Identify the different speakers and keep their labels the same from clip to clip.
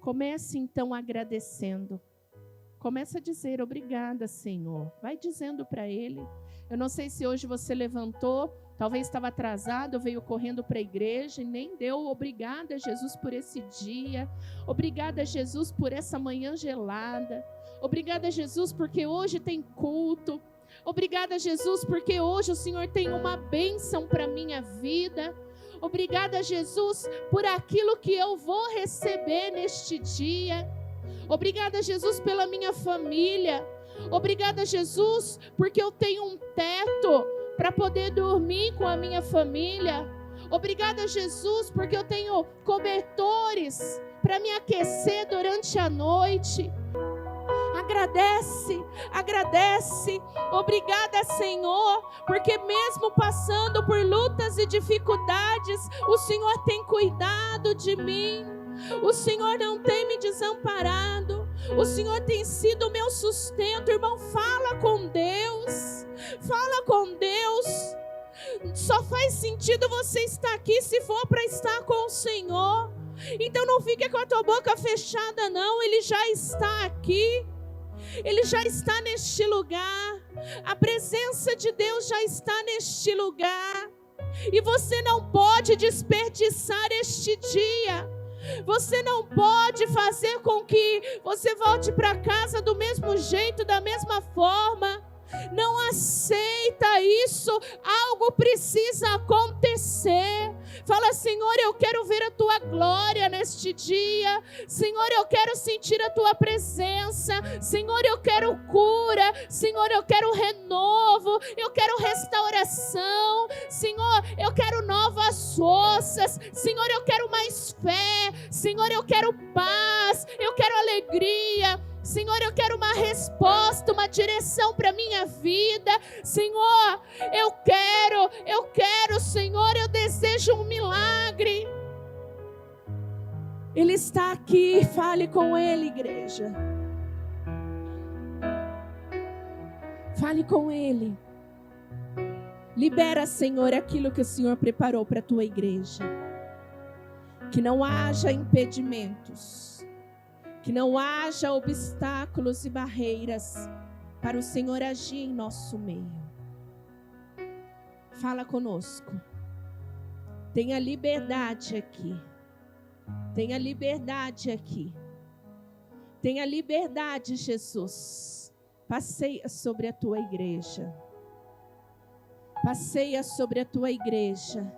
Speaker 1: Comece então agradecendo. Comece a dizer obrigada, Senhor. Vai dizendo para Ele. Eu não sei se hoje você levantou, talvez estava atrasado, veio correndo para a igreja e nem deu obrigada, Jesus, por esse dia. Obrigada, Jesus, por essa manhã gelada. Obrigada, Jesus, porque hoje tem culto. Obrigada, Jesus, porque hoje o Senhor tem uma bênção para a minha vida. Obrigada, Jesus, por aquilo que eu vou receber neste dia. Obrigada, Jesus, pela minha família. Obrigada, Jesus, porque eu tenho um teto para poder dormir com a minha família. Obrigada, Jesus, porque eu tenho cobertores para me aquecer durante a noite. Agradece, agradece. Obrigada, Senhor, porque mesmo passando por lutas e dificuldades, o Senhor tem cuidado de mim. O Senhor não tem me desamparado. O Senhor tem sido o meu sustento. Irmão, fala com Deus. Fala com Deus. Só faz sentido você estar aqui se for para estar com o Senhor. Então não fique com a tua boca fechada, não. Ele já está aqui. Ele já está neste lugar. A presença de Deus já está neste lugar. E você não pode desperdiçar este dia. Você não pode fazer com que você volte para casa do mesmo jeito, da mesma forma. Não aceita isso. Algo precisa acontecer. Fala, Senhor, eu quero ver a tua glória neste dia. Senhor, eu quero sentir a tua presença. Senhor, eu quero cura. Senhor, eu quero renovo. Eu quero restauração. Senhor, eu quero novas forças. Senhor, eu quero mais fé. Senhor, eu quero paz. Eu quero alegria. Senhor, eu quero uma resposta, uma direção para a minha vida. Senhor, eu quero, Senhor, eu desejo um milagre. Ele está aqui, fale com Ele, igreja. Fale com Ele. Libera, Senhor, aquilo que o Senhor preparou para a tua igreja. Que não haja impedimentos. Que não haja obstáculos e barreiras para o Senhor agir em nosso meio. Fala conosco. Tenha liberdade aqui. Tenha liberdade aqui. Tenha liberdade, Jesus. Passeia sobre a tua igreja. Passeia sobre a tua igreja.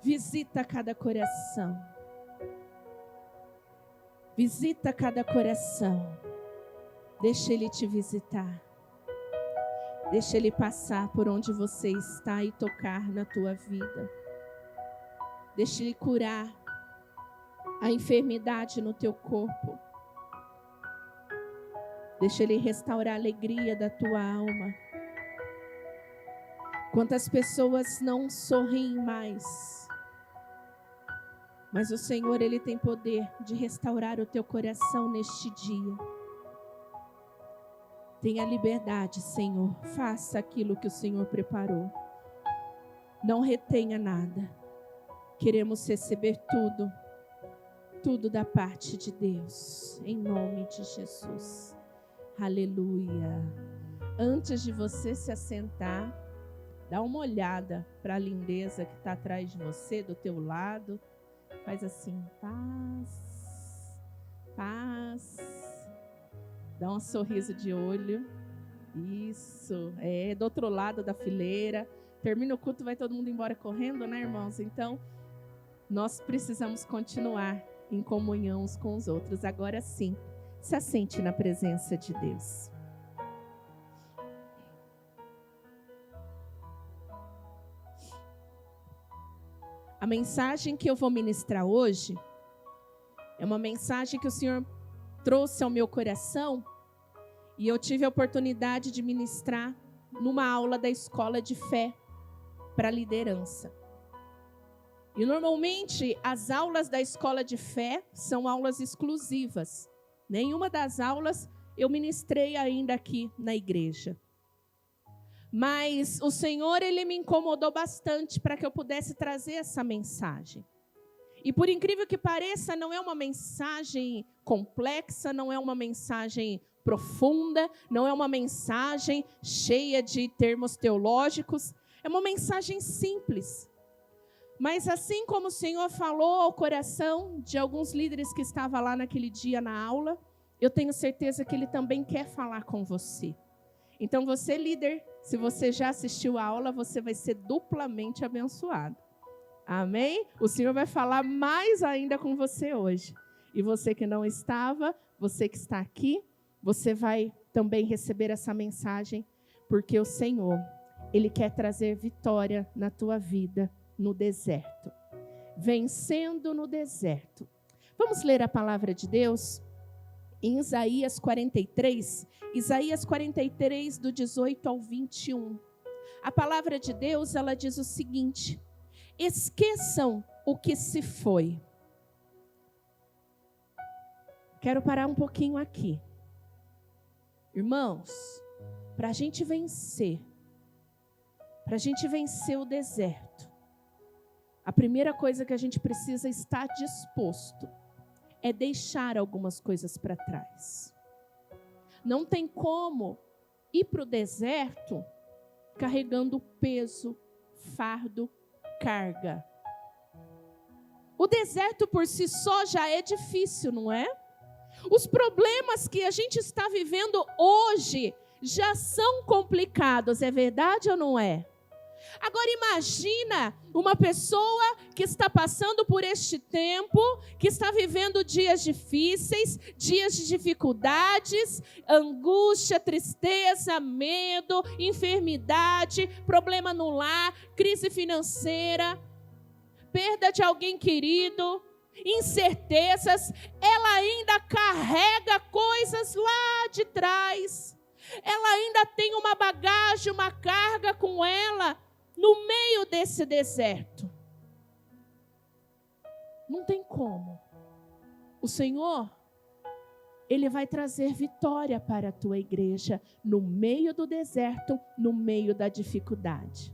Speaker 1: Visita cada coração. Visita cada coração. Deixa Ele te visitar. Deixa Ele passar por onde você está e tocar na tua vida. Deixa Ele curar a enfermidade no teu corpo. Deixa Ele restaurar a alegria da tua alma. Quantas pessoas não sorriem mais. Mas o Senhor, Ele tem poder de restaurar o teu coração neste dia. Tenha liberdade, Senhor. Faça aquilo que o Senhor preparou. Não retenha nada. Queremos receber tudo. Tudo da parte de Deus. Em nome de Jesus. Aleluia. Antes de você se assentar, dá uma olhada para a lindeza que está atrás de você, do teu lado. Faz assim, paz, paz. Dá um sorriso de olho. Isso, do outro lado da fileira. Termina o culto, vai todo mundo embora correndo, né, irmãos? Então, nós precisamos continuar em comunhão uns com os outros. Agora sim, se assente na presença de Deus. A mensagem que eu vou ministrar hoje é uma mensagem que o Senhor trouxe ao meu coração e eu tive a oportunidade de ministrar numa aula da Escola de Fé para liderança. E normalmente as aulas da Escola de Fé são aulas exclusivas. Nenhuma das aulas eu ministrei ainda aqui na igreja. Mas o Senhor, Ele me incomodou bastante para que eu pudesse trazer essa mensagem. E por incrível que pareça, não é uma mensagem complexa, não é uma mensagem profunda, não é uma mensagem cheia de termos teológicos, é uma mensagem simples. Mas assim como o Senhor falou ao coração de alguns líderes que estavam lá naquele dia na aula, eu tenho certeza que Ele também quer falar com você. Então você, líder, se você já assistiu a aula, você vai ser duplamente abençoado. Amém? O Senhor vai falar mais ainda com você hoje. E você que não estava, você que está aqui, você vai também receber essa mensagem, porque o Senhor, Ele quer trazer vitória na tua vida no deserto. Vencendo no deserto. Vamos ler a palavra de Deus em Isaías 43, do 18 ao 21. A palavra de Deus, ela diz o seguinte: esqueçam o que se foi. Quero parar um pouquinho aqui. Irmãos, para a gente vencer o deserto, a primeira coisa que a gente precisa estar disposto é deixar algumas coisas para trás. Não tem como ir para o deserto carregando peso, fardo, carga. O deserto por si só já é difícil, não é? Os problemas que a gente está vivendo hoje já são complicados, é verdade ou não é? Agora imagina uma pessoa que está passando por este tempo, que está vivendo dias difíceis, dias de dificuldades, angústia, tristeza, medo, enfermidade, problema no lar, crise financeira, perda de alguém querido, incertezas. Ela ainda carrega coisas lá de trás. Ela ainda tem uma bagagem, uma carga com ela no meio desse deserto. Não tem como. O Senhor, Ele vai trazer vitória para a tua igreja no meio do deserto, no meio da dificuldade.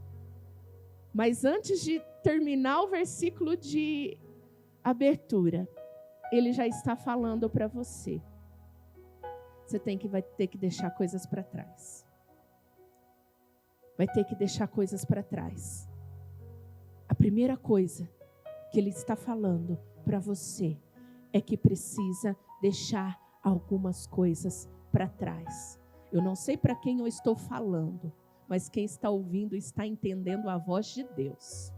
Speaker 1: Mas antes de terminar o versículo de abertura, Ele já está falando para você. Você vai ter que deixar coisas para trás. Vai ter que deixar coisas para trás. A primeira coisa que Ele está falando para você é que precisa deixar algumas coisas para trás. Eu não sei para quem eu estou falando, mas quem está ouvindo está entendendo a voz de Deus.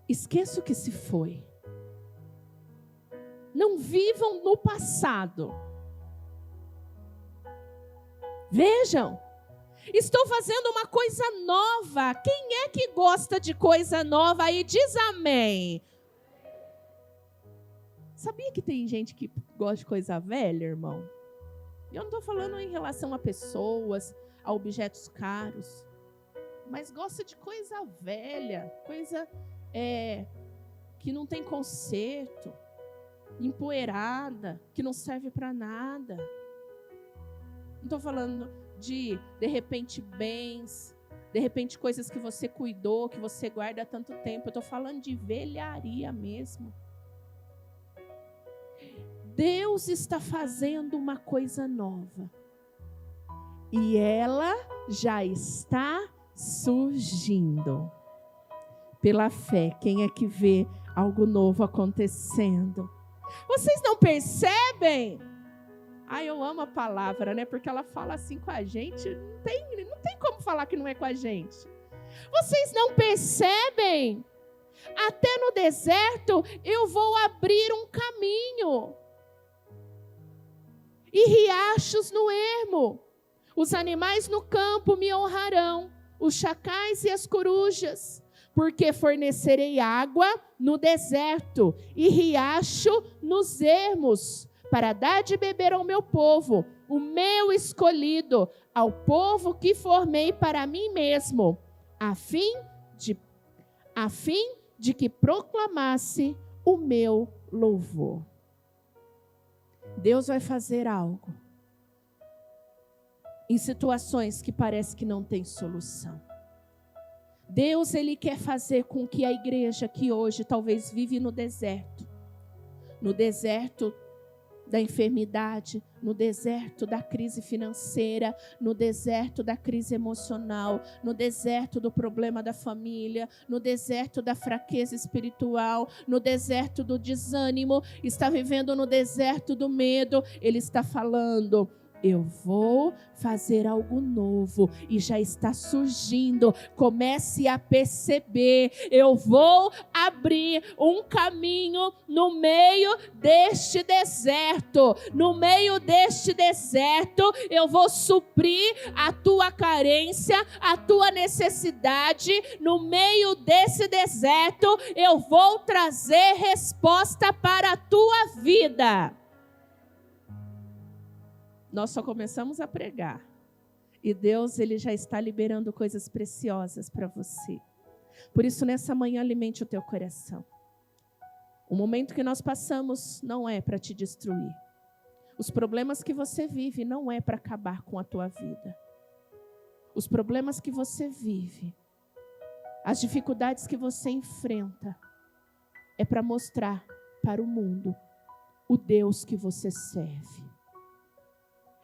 Speaker 1: Esqueça o que se foi. Não vivam no passado. Vejam, estou fazendo uma coisa nova. Quem é que gosta de coisa nova aí? Diz amém. Sabia que tem gente que gosta de coisa velha, irmão? Eu não estou falando em relação a pessoas, a objetos caros, mas gosta de coisa velha, coisa que não tem conserto, empoeirada, que não serve para nada. Não estou falando de repente, bens, de repente, coisas que você cuidou, que você guarda há tanto tempo. Eu estou falando de velharia mesmo. Deus está fazendo uma coisa nova. E ela já está surgindo. Pela fé, quem é que vê algo novo acontecendo? Vocês não percebem? Eu amo a palavra, né? Porque ela fala assim com a gente. Não tem como falar que não é com a gente. Vocês não percebem? Até no deserto eu vou abrir um caminho. E riachos no ermo. Os animais no campo me honrarão, os chacais e as corujas. Porque fornecerei água no deserto e riacho nos ermos, para dar de beber ao meu povo, o meu escolhido, ao povo que formei para mim mesmo, a fim de que proclamasse o meu louvor. Deus vai fazer algo em situações que parece que não tem solução. Deus, Ele quer fazer com que a igreja que hoje talvez vive no deserto da enfermidade, no deserto da crise financeira, no deserto da crise emocional, no deserto do problema da família, no deserto da fraqueza espiritual, no deserto do desânimo, está vivendo no deserto do medo. Ele está falando: eu vou fazer algo novo e já está surgindo. Comece a perceber. Eu vou abrir um caminho no meio deste deserto. No meio deste deserto, eu vou suprir a tua carência, a tua necessidade. No meio desse deserto, eu vou trazer resposta para a tua vida. Nós só começamos a pregar. E Deus, Ele já está liberando coisas preciosas para você. Por isso, nessa manhã, alimente o teu coração. O momento que nós passamos não é para te destruir. Os problemas que você vive não é para acabar com a tua vida. Os problemas que você vive, as dificuldades que você enfrenta, é para mostrar para o mundo o Deus que você serve.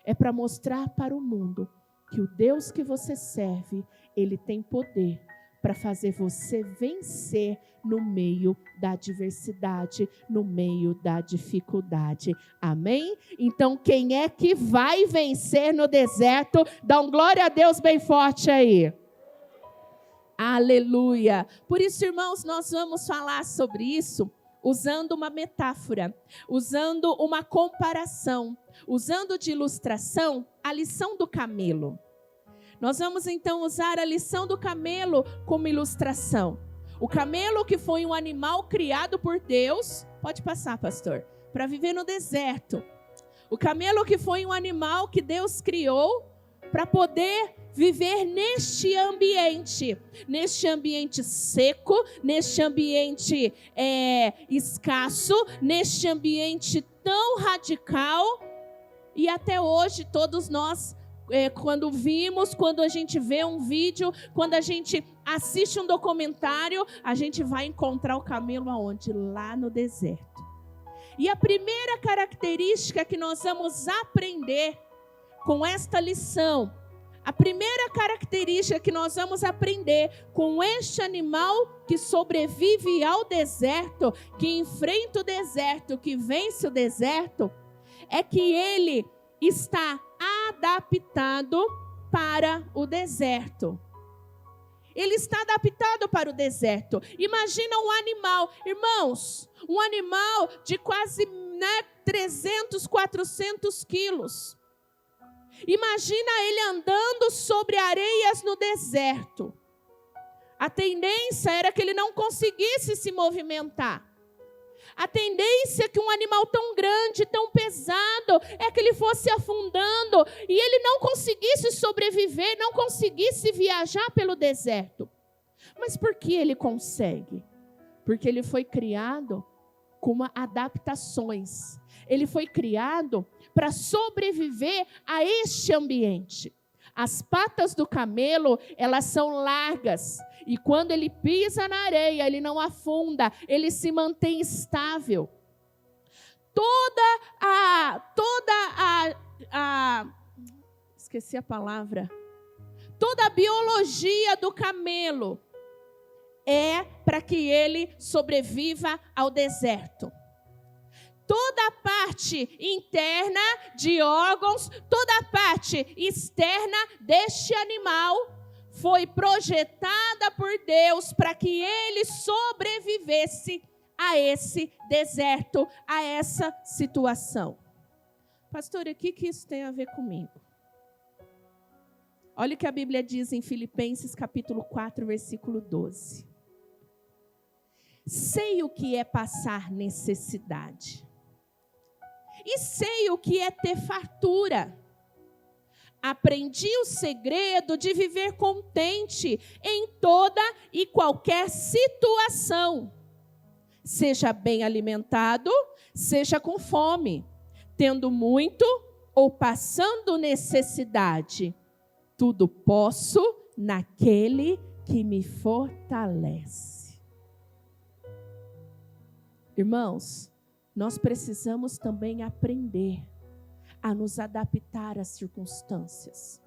Speaker 1: É para mostrar para o mundo que o Deus que você serve, Ele tem poder para fazer você vencer no meio da adversidade, no meio da dificuldade. Amém? Então, quem é que vai vencer no deserto? Dá um glória a Deus bem forte aí. Aleluia! Por isso, irmãos, nós vamos falar sobre isso usando uma metáfora, usando uma comparação, usando de ilustração a lição do camelo. Nós vamos então usar a lição do camelo como ilustração. O camelo, que foi um animal criado por Deus, pode passar, pastor, para viver no deserto. O camelo, que foi um animal que Deus criou para poder viver neste ambiente seco, neste ambiente escasso, neste ambiente tão radical. E até hoje todos nós, quando a gente vê um vídeo, quando a gente assiste um documentário, a gente vai encontrar o camelo aonde? Lá no deserto. E a primeira característica que nós vamos aprender com esta lição, a primeira característica que nós vamos aprender com este animal que sobrevive ao deserto, que enfrenta o deserto, que vence o deserto, é que ele está adaptado para o deserto. Ele está adaptado para o deserto. Imagina um animal, irmãos, um animal de quase 300, 400 quilos. Imagina ele andando sobre areias no deserto. A tendência era que ele não conseguisse se movimentar. A tendência que um animal tão grande, tão pesado, é que ele fosse afundando e ele não conseguisse sobreviver, não conseguisse viajar pelo deserto. Mas por que ele consegue? Porque ele foi criado com adaptações. Ele foi criado para sobreviver a este ambiente. As patas do camelo, elas são largas. E quando ele pisa na areia, ele não afunda, ele se mantém estável. Esqueci a palavra. Toda a biologia do camelo é para que ele sobreviva ao deserto. Toda a parte interna de órgãos, toda a parte externa deste animal foi projetada por Deus para que ele sobrevivesse a esse deserto, a essa situação. Pastor, o que isso tem a ver comigo? Olha o que a Bíblia diz em Filipenses capítulo 4, versículo 12. Sei o que é passar necessidade. E sei o que é ter fartura. Aprendi o segredo de viver contente em toda e qualquer situação. Seja bem alimentado, seja com fome, tendo muito ou passando necessidade. Tudo posso naquele que me fortalece. Irmãos, nós precisamos também aprender a nos adaptar às circunstâncias.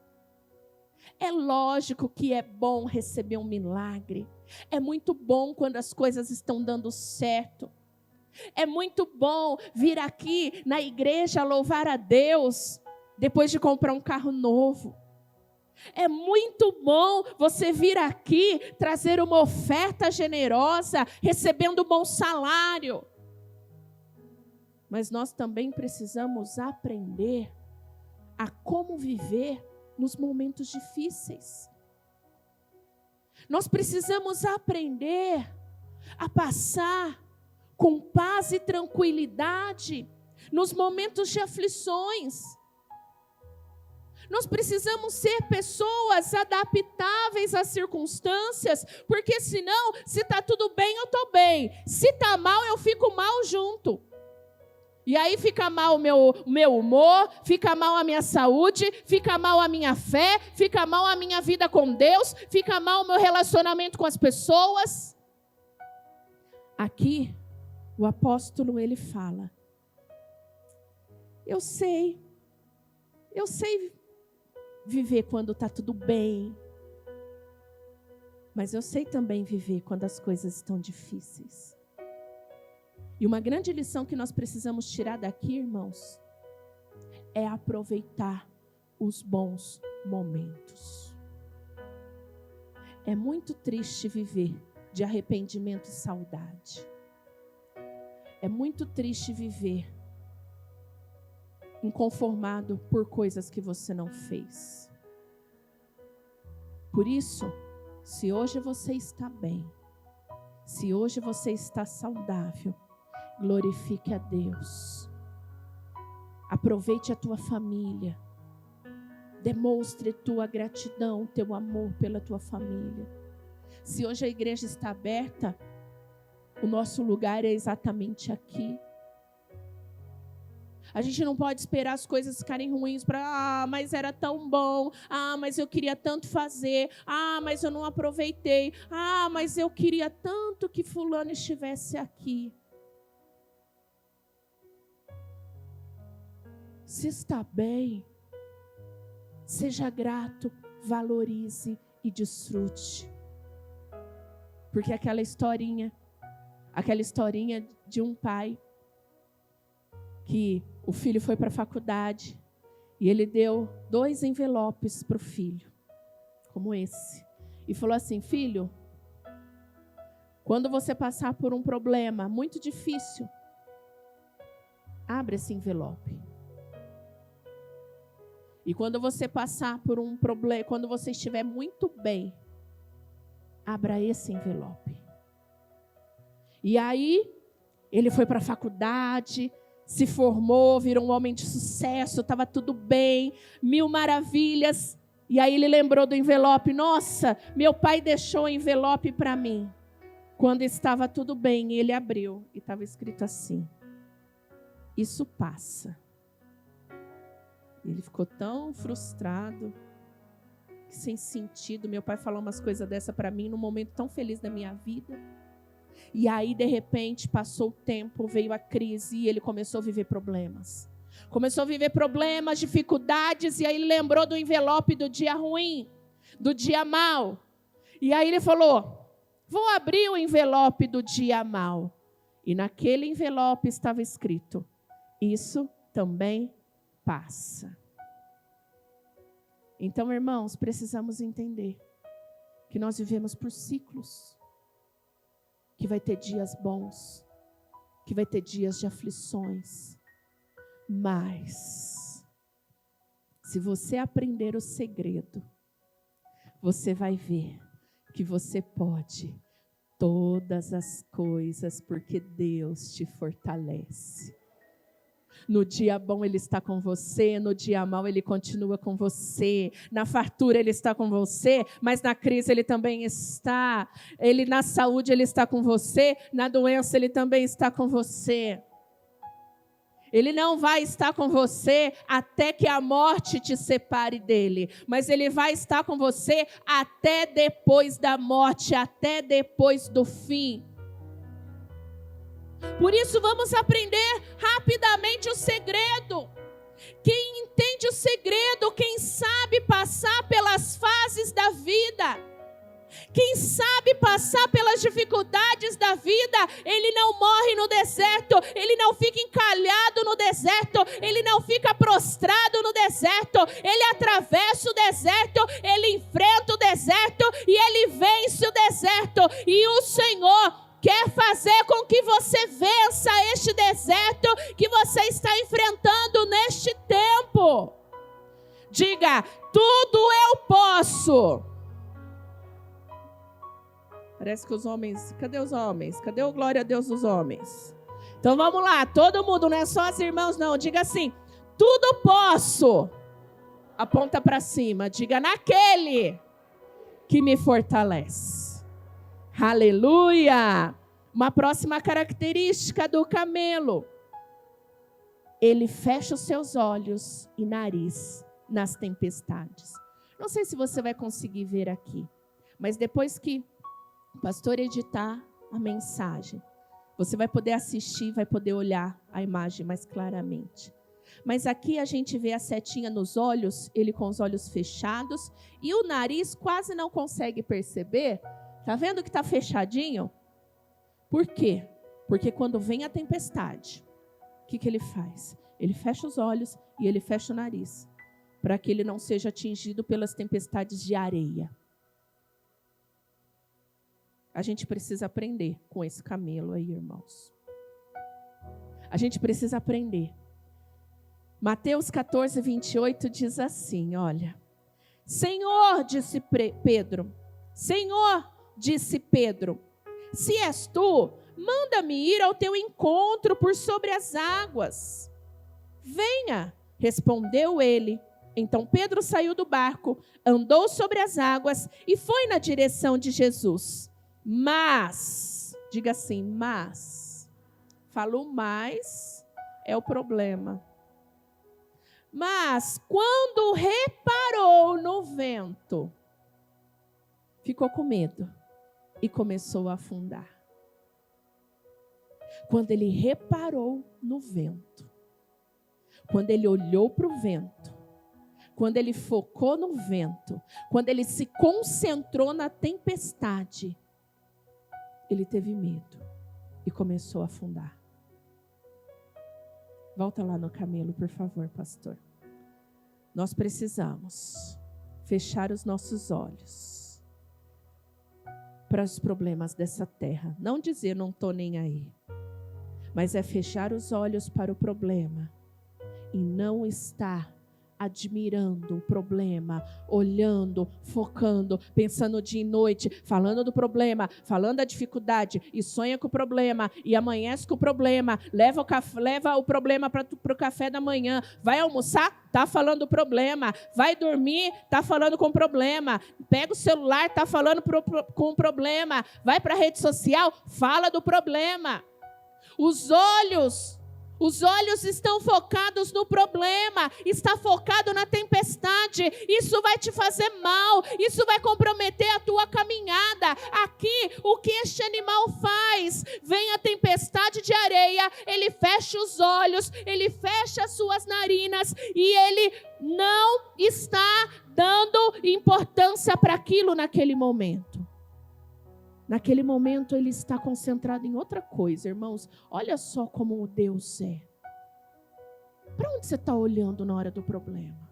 Speaker 1: É lógico que é bom receber um milagre. É muito bom quando as coisas estão dando certo. É muito bom vir aqui na igreja louvar a Deus depois de comprar um carro novo. É muito bom você vir aqui trazer uma oferta generosa, recebendo um bom salário. Mas nós também precisamos aprender a como viver nos momentos difíceis. Nós precisamos aprender a passar com paz e tranquilidade nos momentos de aflições. Nós precisamos ser pessoas adaptáveis às circunstâncias, porque senão, se está tudo bem, eu estou bem. Se está mal, eu fico mal junto. E aí fica mal o meu humor, fica mal a minha saúde, fica mal a minha fé, fica mal a minha vida com Deus, fica mal o meu relacionamento com as pessoas. Aqui, o apóstolo, ele fala: eu sei viver quando está tudo bem, mas eu sei também viver quando as coisas estão difíceis. E uma grande lição que nós precisamos tirar daqui, irmãos, é aproveitar os bons momentos. É muito triste viver de arrependimento e saudade. É muito triste viver inconformado por coisas que você não fez. Por isso, se hoje você está bem, se hoje você está saudável, glorifique a Deus. Aproveite a tua família. Demonstre tua gratidão, teu amor pela tua família. Se hoje a igreja está aberta, o nosso lugar é exatamente aqui. A gente não pode esperar as coisas ficarem ruins para, mas era tão bom, mas eu queria tanto fazer, mas eu não aproveitei, mas eu queria tanto que fulano estivesse aqui. Se está bem, seja grato, valorize e desfrute. Porque aquela historinha de um pai que o filho foi para a faculdade e ele deu 2 envelopes para o filho, como esse, e falou assim: filho, quando você passar por um problema muito difícil, abre esse envelope. E quando você passar por um problema, quando você estiver muito bem, abra esse envelope. E aí, ele foi para a faculdade, se formou, virou um homem de sucesso, estava tudo bem, 1000 maravilhas. E aí ele lembrou do envelope: nossa, meu pai deixou o envelope para mim. Quando estava tudo bem, ele abriu e estava escrito assim: isso passa. Ele ficou tão frustrado, sem sentido. Meu pai falou umas coisas dessa para mim num momento tão feliz da minha vida. E aí, de repente, passou o tempo, veio a crise e ele começou a viver problemas. Começou a viver problemas, dificuldades, e aí ele lembrou do envelope do dia ruim, do dia mau. E aí ele falou: vou abrir o envelope do dia mau. E naquele envelope estava escrito: isso também passa. Então, irmãos, precisamos entender que nós vivemos por ciclos, que vai ter dias bons, que vai ter dias de aflições, mas se você aprender o segredo, você vai ver que você pode todas as coisas, porque Deus te fortalece. No dia bom Ele está com você, no dia mau Ele continua com você, na fartura Ele está com você, mas na crise Ele também está. Ele, na saúde Ele está com você, na doença Ele também está com você. Ele não vai estar com você até que a morte te separe dele, mas Ele vai estar com você até depois da morte, até depois do fim. Por isso vamos aprender rapidamente o segredo. Quem entende o segredo, quem sabe passar pelas fases da vida, quem sabe passar pelas dificuldades da vida, ele não morre no deserto, ele não fica encalhado no deserto, ele não fica prostrado no deserto, ele atravessa o deserto, ele enfrenta o deserto e ele vence o deserto. E o Senhor quer fazer com que você vença este deserto que você está enfrentando neste tempo. Diga: tudo eu posso. Parece que os homens... Cadê os homens? Cadê o glória a Deus dos homens? Então vamos lá, todo mundo, não é só os irmãos não. Diga assim: tudo posso. Aponta para cima. Diga: naquele que me fortalece. Aleluia! Uma próxima característica do camelo: ele fecha os seus olhos e nariz nas tempestades. Não sei se você vai conseguir ver aqui, mas depois que o pastor editar a mensagem, você vai poder assistir, vai poder olhar a imagem mais claramente. Mas aqui a gente vê a setinha nos olhos, ele com os olhos fechados, e o nariz quase não consegue perceber. Tá vendo que tá fechadinho? Por quê? Porque quando vem a tempestade, o que ele faz? Ele fecha os olhos e ele fecha o nariz, para que ele não seja atingido pelas tempestades de areia. A gente precisa aprender com esse camelo aí, irmãos. A gente precisa aprender. Mateus 14, 28 diz assim, olha: Senhor, disse Pedro, Senhor, disse Pedro, se és tu, manda-me ir ao teu encontro por sobre as águas. Venha, respondeu ele. Então Pedro saiu do barco, andou sobre as águas e foi na direção de Jesus. Mas, diga assim, mas, falou mais, é o problema. Mas, quando reparou no vento, ficou com medo e começou a afundar. Quando ele reparou no vento, quando ele olhou para o vento, quando ele focou no vento, quando ele se concentrou na tempestade, ele teve medo e começou a afundar. Volta lá no camelo, por favor, pastor. Nós precisamos fechar os nossos olhos para os problemas dessa terra. Não dizer não estou nem aí, mas é fechar os olhos para o problema e não estar admirando o problema, olhando, focando, pensando dia e noite, falando do problema, falando da dificuldade, e sonha com o problema, e amanhece com o problema, leva o problema para o café da manhã, vai almoçar, está falando do problema, vai dormir, está falando com o problema, pega o celular, está falando com o problema, vai para a rede social, fala do problema. Os olhos estão focados no problema, está focado na tempestade. Isso vai te fazer mal, isso vai comprometer a tua caminhada. Aqui, o que este animal faz? Vem a tempestade de areia, ele fecha os olhos, ele fecha as suas narinas e ele não está dando importância para aquilo naquele momento. Naquele momento ele está concentrado em outra coisa, irmãos. Olha só como Deus é. Para onde você está olhando na hora do problema?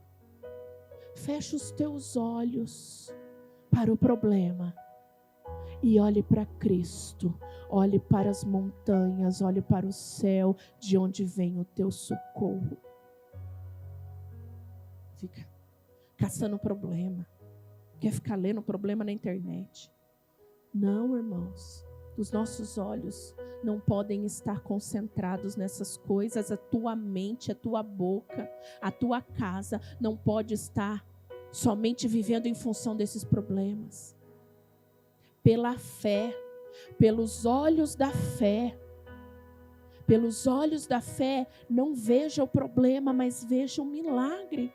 Speaker 1: Fecha os teus olhos para o problema e olhe para Cristo. Olhe para as montanhas, olhe para o céu, de onde vem o teu socorro. Fica caçando problema. Quer ficar lendo problema na internet. Não, irmãos, os nossos olhos não podem estar concentrados nessas coisas. A tua mente, a tua boca, a tua casa não pode estar somente vivendo em função desses problemas. Pela fé, pelos olhos da fé, Pelos olhos da fé, não veja o problema, mas veja o milagre.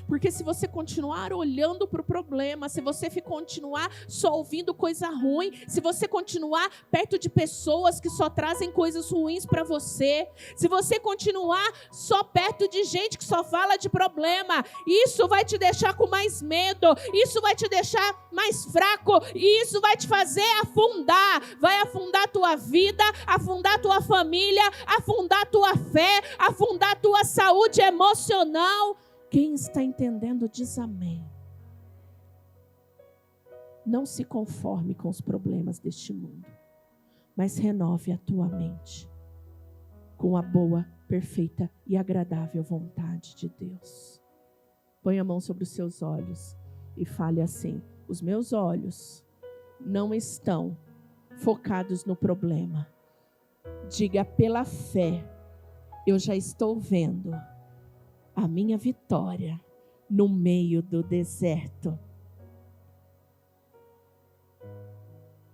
Speaker 1: Porque se você continuar olhando para o problema, se você continuar só ouvindo coisa ruim, se você continuar perto de pessoas que só trazem coisas ruins para você, se você continuar só perto de gente que só fala de problema, isso vai te deixar com mais medo, isso vai te deixar mais fraco, e isso vai te fazer afundar, vai afundar a tua vida, afundar a tua família, afundar a tua fé, afundar a tua saúde emocional. Quem está entendendo diz amém. Não se conforme com os problemas deste mundo, mas renove a tua mente com a boa, perfeita e agradável vontade de Deus. Põe a mão sobre os seus olhos e fale assim: os meus olhos não estão focados no problema. Diga: pela fé, eu já estou vendo a minha vitória no meio do deserto.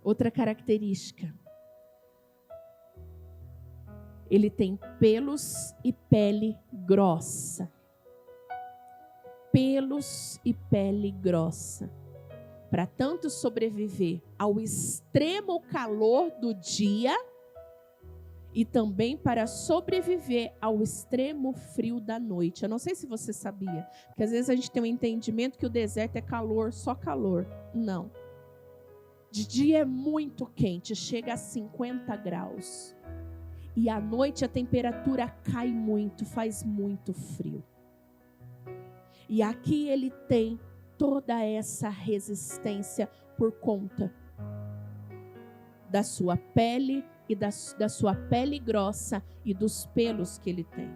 Speaker 1: Outra característica: ele tem pelos e pele grossa. Pelos e pele grossa. Para tanto sobreviver ao extremo calor do dia e também para sobreviver ao extremo frio da noite. Eu não sei se você sabia, porque às vezes a gente tem um entendimento que o deserto é calor, só calor. Não. De dia é muito quente, chega a 50 graus. E à noite a temperatura cai muito, faz muito frio. E aqui ele tem toda essa resistência por conta da sua pele e da sua pele grossa e dos pelos que ele tem.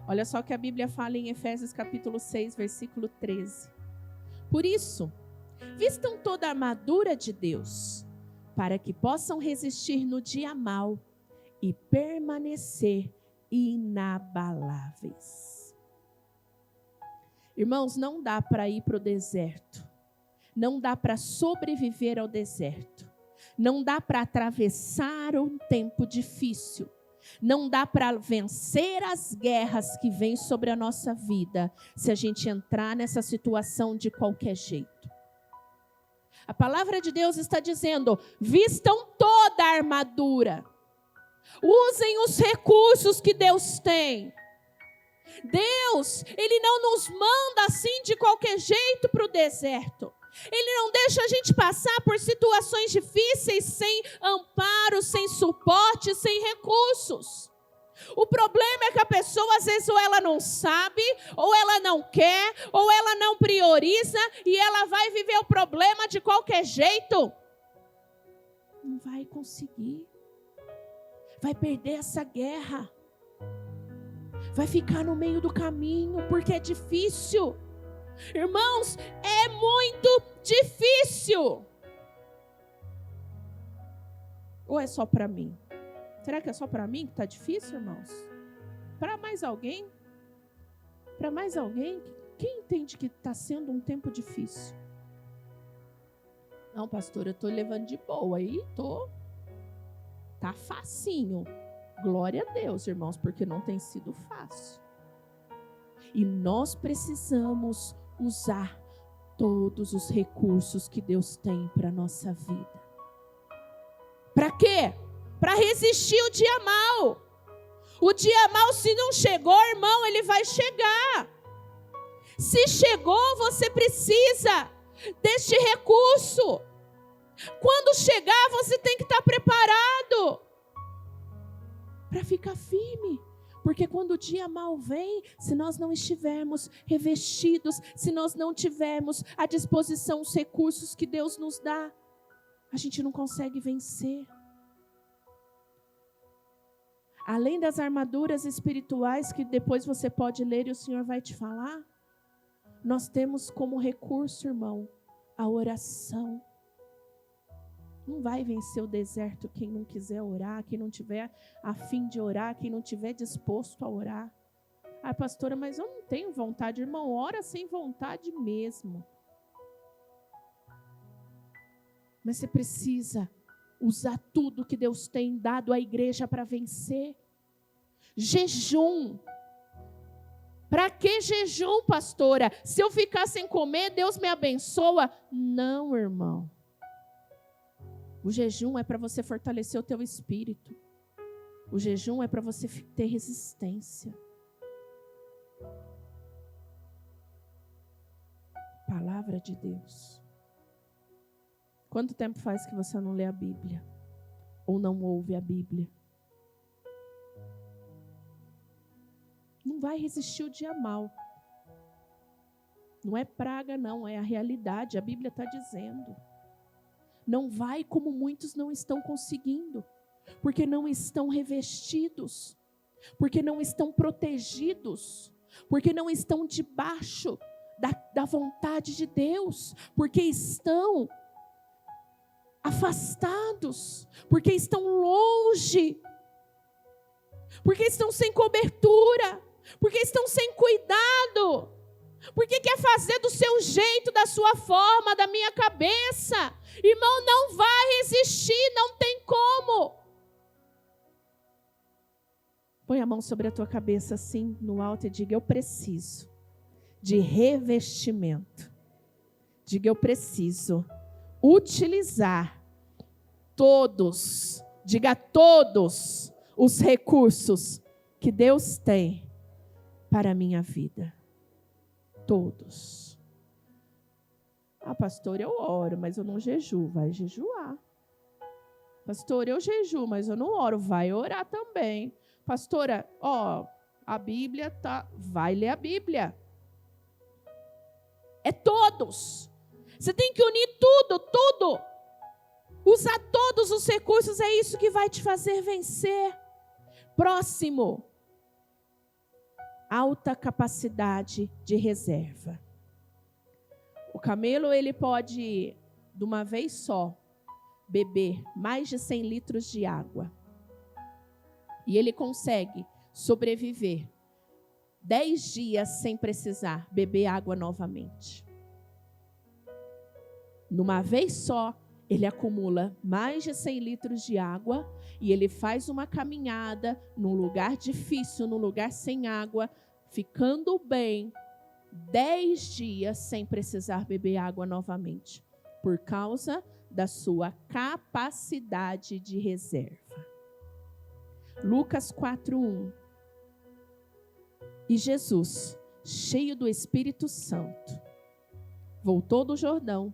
Speaker 1: Olha só o que a Bíblia fala em Efésios capítulo 6, versículo 13. Por isso, vistam toda a armadura de Deus, para que possam resistir no dia mau e permanecer inabaláveis. Irmãos, não dá para ir para o deserto. Não dá para sobreviver ao deserto. Não dá para atravessar um tempo difícil. Não dá para vencer as guerras que vêm sobre a nossa vida se a gente entrar nessa situação de qualquer jeito. A palavra de Deus está dizendo: vistam toda a armadura. Usem os recursos que Deus tem. Deus, Ele não nos manda assim de qualquer jeito para o deserto. Ele não deixa a gente passar por situações difíceis sem amparo, sem suporte, sem recursos. O problema é que a pessoa, às vezes, ou ela não sabe, ou ela não quer, ou ela não prioriza, e ela vai viver o problema de qualquer jeito. Não vai conseguir. Vai perder essa guerra. Vai ficar no meio do caminho, porque é difícil. Irmãos, é muito difícil. Ou é só para mim? Será que é só para mim que está difícil, irmãos? Para mais alguém? Para mais alguém? Quem entende que está sendo um tempo difícil? Não, pastor, eu estou levando de boa aí, tá facinho. Glória a Deus, irmãos, porque não tem sido fácil. E nós precisamos usar todos os recursos que Deus tem para a nossa vida. Para quê? Para resistir o dia mau. O dia mau, se não chegou, irmão, ele vai chegar. Se chegou, você precisa deste recurso. Quando chegar, você tem que estar preparado para ficar firme. Porque quando o dia mau vem, se nós não estivermos revestidos, se nós não tivermos à disposição os recursos que Deus nos dá, a gente não consegue vencer. Além das armaduras espirituais que depois você pode ler e o Senhor vai te falar, nós temos como recurso, irmão, a oração. Não vai vencer o deserto quem não quiser orar, quem não tiver a fim de orar, quem não tiver disposto a orar. Ah, pastora, mas eu não tenho vontade. Irmão, ora sem vontade mesmo. Mas você precisa usar tudo que Deus tem dado à igreja para vencer. Jejum. Para que jejum, pastora? Se eu ficar sem comer, Deus me abençoa? Não, irmão. O jejum é para você fortalecer o teu espírito. O jejum é para você ter resistência. Palavra de Deus. Quanto tempo faz que você não lê a Bíblia? Ou não ouve a Bíblia? Não vai resistir o dia mau. Não é praga, não. É a realidade. A Bíblia está dizendo. Não vai como muitos não estão conseguindo. Porque não estão revestidos. Porque não estão protegidos. Porque não estão debaixo da vontade de Deus. Porque estão afastados. Porque estão longe. Porque estão sem cobertura. Porque estão sem cuidado. Porque quer fazer do seu jeito, da sua forma, da minha cabeça. Irmão, não vai resistir, não tem como. Põe a mão sobre a tua cabeça assim, no alto, e diga: eu preciso de revestimento. Diga: eu preciso utilizar todos, diga todos os recursos que Deus tem para a minha vida. Todos. Ah, pastor, eu oro, mas eu não jejuo. Vai jejuar. Pastor, eu jejuo, mas eu não oro. Vai orar também. Pastora, a Bíblia tá... Vai ler a Bíblia. É todos. Você tem que unir tudo. Usar todos os recursos, é isso que vai te fazer vencer. Próximo. Alta capacidade de reserva. O camelo, ele pode, de uma vez só, beber mais de 100 litros de água. E ele consegue sobreviver 10 dias sem precisar beber água novamente. Numa vez só, ele acumula mais de 100 litros de água e ele faz uma caminhada num lugar difícil, num lugar sem água, ficando bem 10 dias sem precisar beber água novamente, por causa da sua capacidade de reserva. Lucas 4:1. E Jesus, cheio do Espírito Santo, voltou do Jordão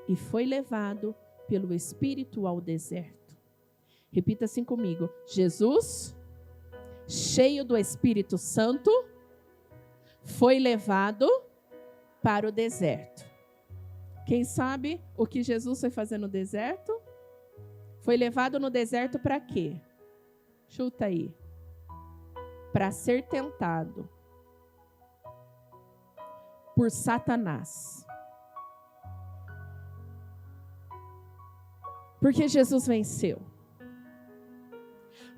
Speaker 1: e foi levado pelo Espírito ao deserto. Repita assim comigo: Jesus, cheio do Espírito Santo, foi levado para o deserto. Quem sabe o que Jesus foi fazer no deserto? Foi levado no deserto para quê? Chuta aí. Para ser tentado por Satanás. Porque Jesus venceu.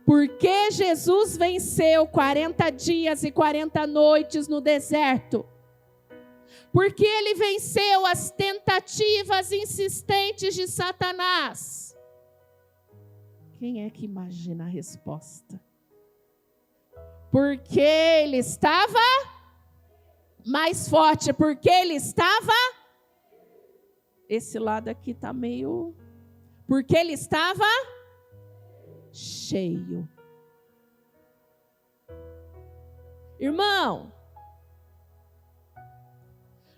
Speaker 1: Porque Jesus venceu 40 dias e 40 noites no deserto. Porque ele venceu as tentativas insistentes de Satanás. Quem é que imagina a resposta? Porque ele estava mais forte. Porque ele estava... Esse lado aqui está meio... Porque ele estava cheio. Irmão,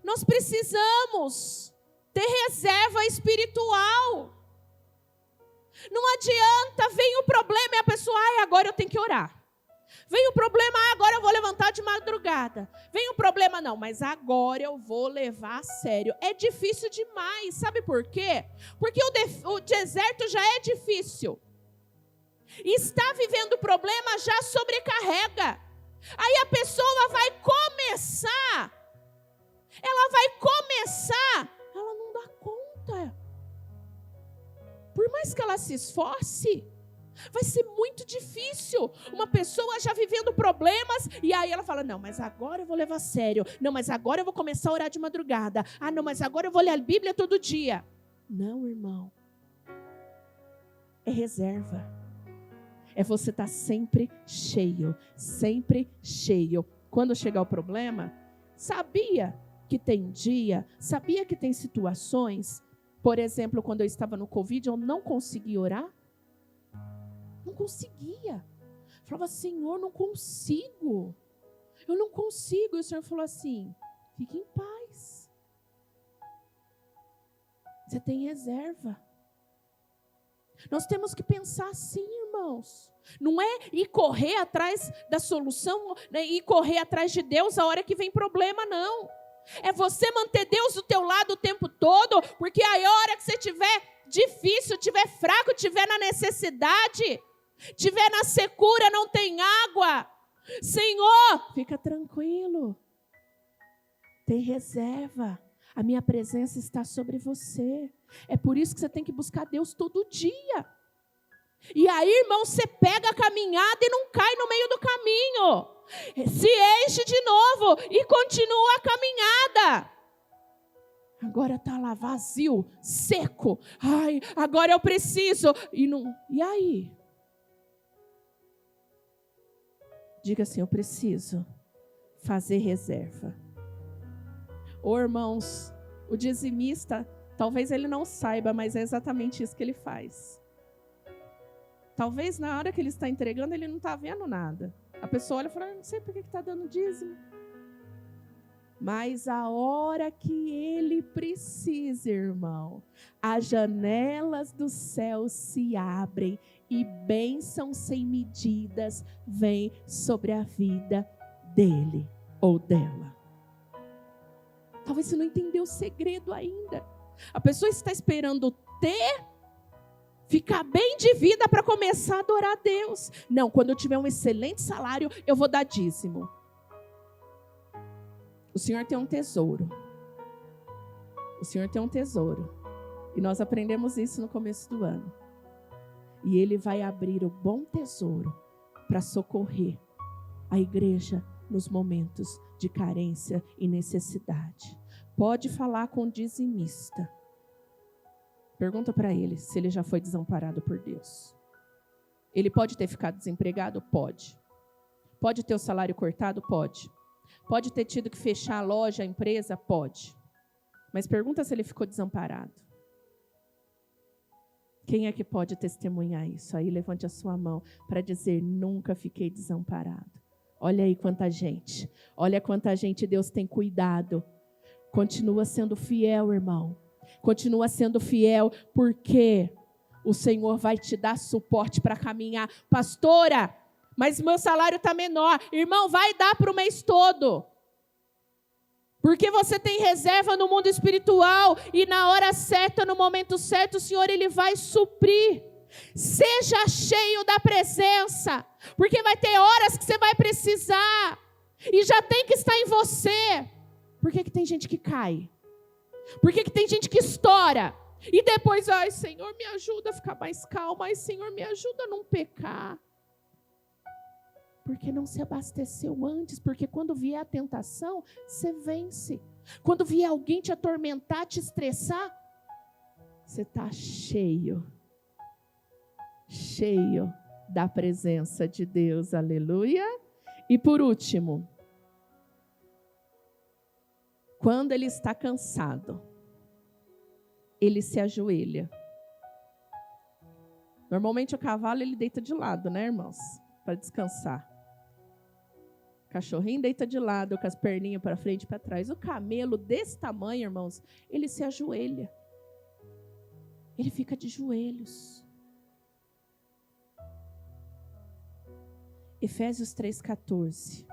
Speaker 1: nós precisamos ter reserva espiritual. Não adianta, vem o problema e a pessoa, agora eu tenho que orar. Vem o problema, agora eu vou levantar de madrugada. Vem o problema, não, mas agora eu vou levar a sério. É difícil demais, sabe por quê? Porque o deserto já é difícil. E estar vivendo o problema já sobrecarrega. Aí a pessoa vai começar, ela não dá conta. Por mais que ela se esforce, vai ser muito difícil. Uma pessoa já vivendo problemas, e aí ela fala, não, mas agora eu vou levar a sério. Não, mas agora eu vou começar a orar de madrugada. Não, mas agora eu vou ler a Bíblia todo dia. Não, irmão. é reserva. É você estar sempre cheio, sempre cheio. Quando chegar o problema, sabia que tem dia, sabia que tem situações. Por exemplo, quando eu estava no Covid, eu não conseguia orar. Não conseguia. Falava, Senhor, não consigo. Eu não consigo. E o Senhor falou assim, fique em paz. Você tem reserva. Nós temos que pensar assim, irmãos. Não é ir correr atrás da solução, né, ir correr atrás de Deus a hora que vem problema, não. É você manter Deus do teu lado o tempo todo, porque a hora que você estiver difícil, estiver fraco, estiver na necessidade, estiver na secura, não tem água, Senhor, fica tranquilo. Tem reserva. A minha presença está sobre você. É por isso que você tem que buscar Deus todo dia. E aí, irmão, você pega a caminhada e não cai no meio do caminho. Se enche de novo e continua a caminhada. Agora está lá vazio, seco. Ai, agora eu preciso. E aí? Diga assim, eu preciso fazer reserva. Ô, irmãos, o dizimista, talvez ele não saiba, mas é exatamente isso que ele faz. Talvez na hora que ele está entregando, ele não está vendo nada. A pessoa olha e fala, não sei por que está dando dízimo. Mas a hora que ele precisa, irmão, as janelas do céu se abrem e bênçãos sem medidas vêm sobre a vida dele ou dela. Talvez você não entendeu o segredo ainda. A pessoa está esperando ficar bem de vida para começar a adorar a Deus. Não, quando eu tiver um excelente salário, eu vou dar dízimo. O Senhor tem um tesouro. O Senhor tem um tesouro. E nós aprendemos isso no começo do ano. E Ele vai abrir o bom tesouro para socorrer a igreja nos momentos de carência e necessidade. Pode falar com o dizimista. Pergunta para ele se ele já foi desamparado por Deus. Ele pode ter ficado desempregado? Pode. Pode ter o salário cortado? Pode. Pode ter tido que fechar a loja, a empresa? Pode. Mas pergunta se ele ficou desamparado. Quem é que pode testemunhar isso? Aí levante a sua mão para dizer, nunca fiquei desamparado. Olha aí quanta gente. Olha quanta gente Deus tem cuidado. Continua sendo fiel, irmão. Continua sendo fiel, porque o Senhor vai te dar suporte para caminhar. Pastora, mas meu salário está menor. Irmão, vai dar para o mês todo. Porque você tem reserva no mundo espiritual. E na hora certa, no momento certo, o Senhor Ele vai suprir. Seja cheio da presença. Porque vai ter horas que você vai precisar. E já tem que estar em você. Por que tem gente que cai? Por que tem gente que estoura? E depois, ai, Senhor, me ajuda a ficar mais calma. Ai, Senhor, me ajuda a não pecar. Porque não se abasteceu antes. Porque quando vier a tentação, você vence. Quando vier alguém te atormentar, te estressar, você está cheio. Cheio da presença de Deus. Aleluia. E por último, quando ele está cansado, ele se ajoelha. Normalmente o cavalo ele deita de lado, né, irmãos? Para descansar. O cachorrinho deita de lado, com as perninhas para frente e para trás. O camelo desse tamanho, irmãos, ele se ajoelha. Ele fica de joelhos. Efésios 3,14.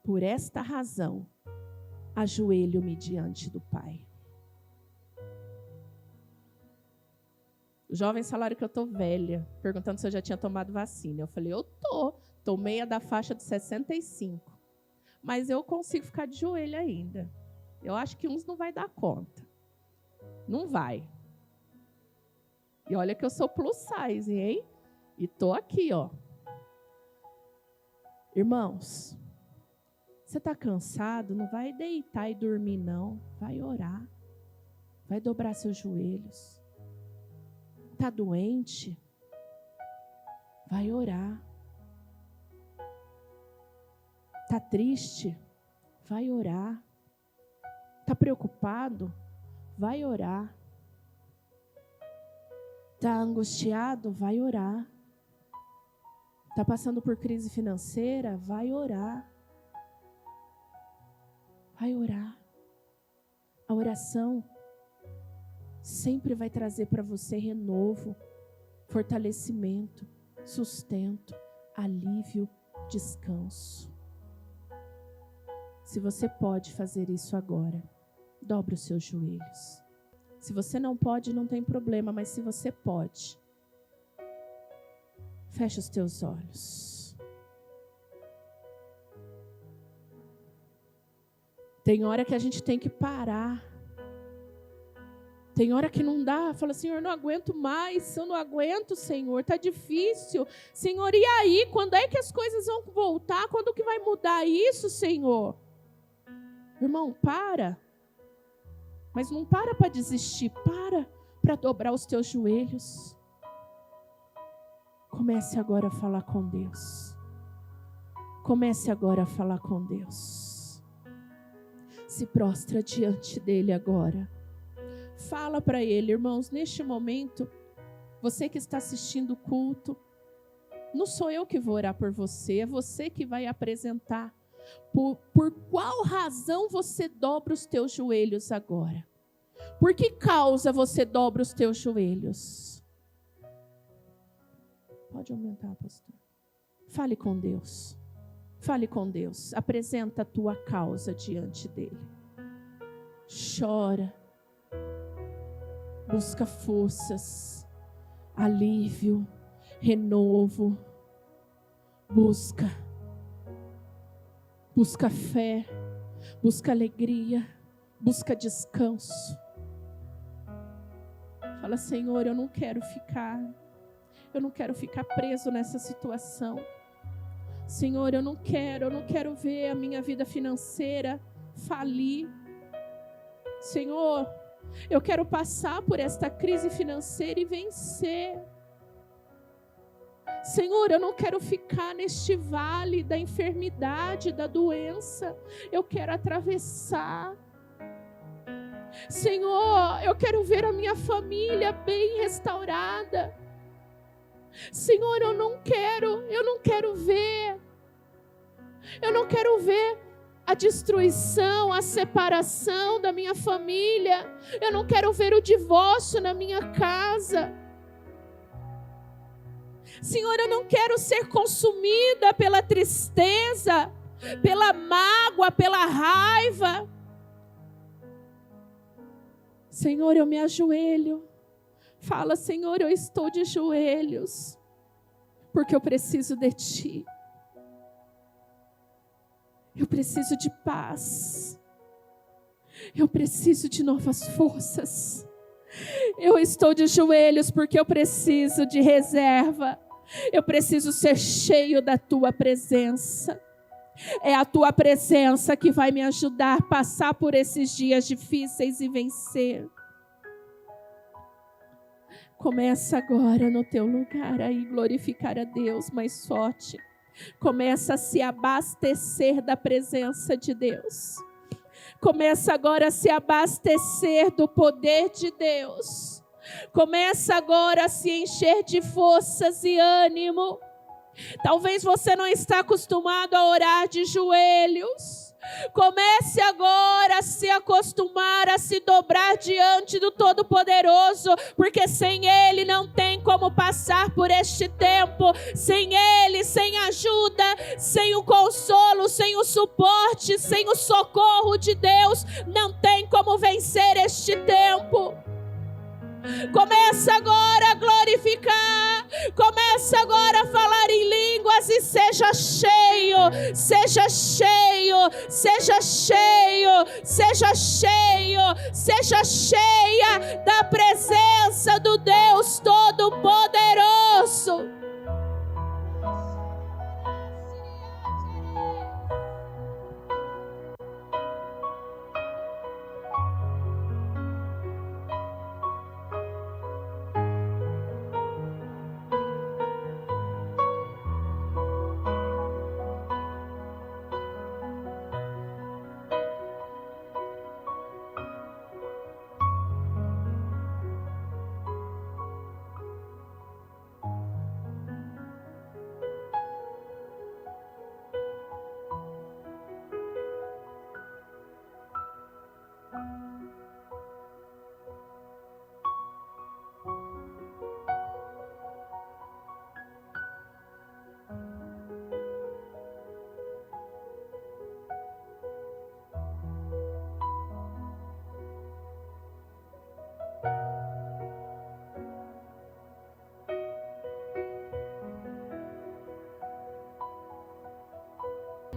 Speaker 1: Por esta razão, ajoelho-me diante do Pai. Os jovens falaram que eu estou velha, perguntando se eu já tinha tomado vacina. Eu falei, eu tomei a da faixa de 65. Mas eu consigo ficar de joelho ainda. Eu acho que uns não vai dar conta. Não vai. E olha que eu sou plus size, hein? E estou aqui, ó. Irmãos, você está cansado? Não vai deitar e dormir, não. Vai orar. Vai dobrar seus joelhos. Está doente? Vai orar. Está triste? Vai orar. Está preocupado? Vai orar. Está angustiado? Vai orar. Está passando por crise financeira? Vai orar. Vai orar. A oração sempre vai trazer para você renovo, fortalecimento, sustento, alívio, descanso. Se você pode fazer isso agora, dobre os seus joelhos. Se você não pode, não tem problema, mas se você pode, feche os teus olhos. Tem hora que a gente tem que parar. Tem hora que não dá, fala, Senhor, não aguento mais, eu não aguento, Senhor, está difícil. Senhor, e aí, quando é que as coisas vão voltar? Quando que vai mudar isso, Senhor? Irmão, para. Mas não para desistir, para dobrar os teus joelhos. Comece agora a falar com Deus. Comece agora a falar com Deus. Se prostra diante dele agora. Fala para ele, irmãos, neste momento, você que está assistindo o culto, não sou eu que vou orar por você, é você que vai apresentar. Por qual razão você dobra os teus joelhos agora? Por que causa você dobra os teus joelhos? Pode aumentar, pastor. Fale com Deus. Fale com Deus. Apresenta a tua causa diante dele. Chora. Busca forças, alívio, renovo. Busca fé, busca alegria, busca descanso. Fala, Senhor, eu não quero ficar preso nessa situação. Senhor, eu não quero ver a minha vida financeira falir. Senhor, eu quero passar por esta crise financeira e vencer. Senhor, eu não quero ficar neste vale da enfermidade, da doença. Eu quero atravessar. Senhor, eu quero ver a minha família bem restaurada. Senhor, eu não quero ver a destruição, a separação da minha família. Eu não quero ver o divórcio na minha casa. Senhor, eu não quero ser consumida pela tristeza, pela mágoa, pela raiva. Senhor, eu me ajoelho. Fala, Senhor, eu estou de joelhos, porque eu preciso de Ti. Eu preciso de paz. Eu preciso de novas forças. Eu estou de joelhos porque eu preciso de reserva. Eu preciso ser cheio da Tua presença. É a Tua presença que vai me ajudar a passar por esses dias difíceis e vencer. Começa agora no teu lugar aí glorificar a Deus mais forte. Começa a se abastecer da presença de Deus. Começa agora a se abastecer do poder de Deus. Começa agora a se encher de forças e ânimo. Talvez você não está acostumado a orar de joelhos. Comece agora a se acostumar a se dobrar diante do Todo-Poderoso, porque sem Ele não tem como passar por este tempo. Sem Ele, sem ajuda, sem o consolo, sem o suporte, sem o socorro de Deus, não tem como vencer este tempo. Começa agora a glorificar. Começa agora a falar em línguas e seja cheio, seja cheio, seja cheio, seja cheio, seja cheia da presença do Deus Todo-Poderoso.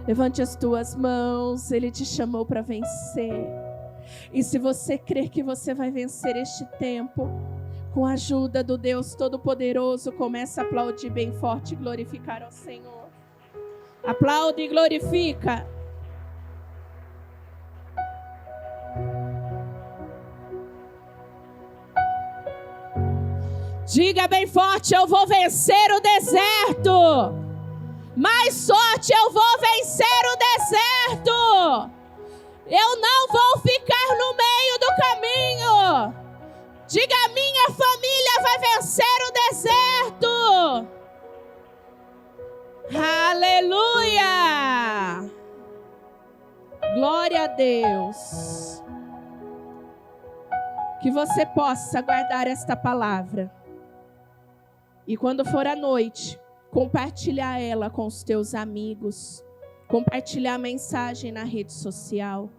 Speaker 1: Levante as tuas mãos, Ele te chamou para vencer. E se você crer que você vai vencer este tempo, com a ajuda do Deus Todo-Poderoso, comece a aplaudir bem forte e glorificar ao Senhor. Aplaude e glorifica. Diga bem forte: eu vou vencer o deserto. Mais forte: eu vou vencer o deserto. Eu não vou ficar no meio do caminho. Diga: minha família vai vencer o deserto. Aleluia! Glória a Deus. Que você possa guardar esta palavra. E quando for à noite, compartilhar ela com os teus amigos. Compartilhar a mensagem na rede social.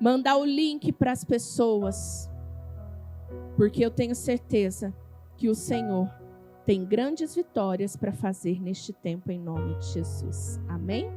Speaker 1: Mandar o link para as pessoas. Porque eu tenho certeza que o Senhor tem grandes vitórias para fazer neste tempo em nome de Jesus. Amém?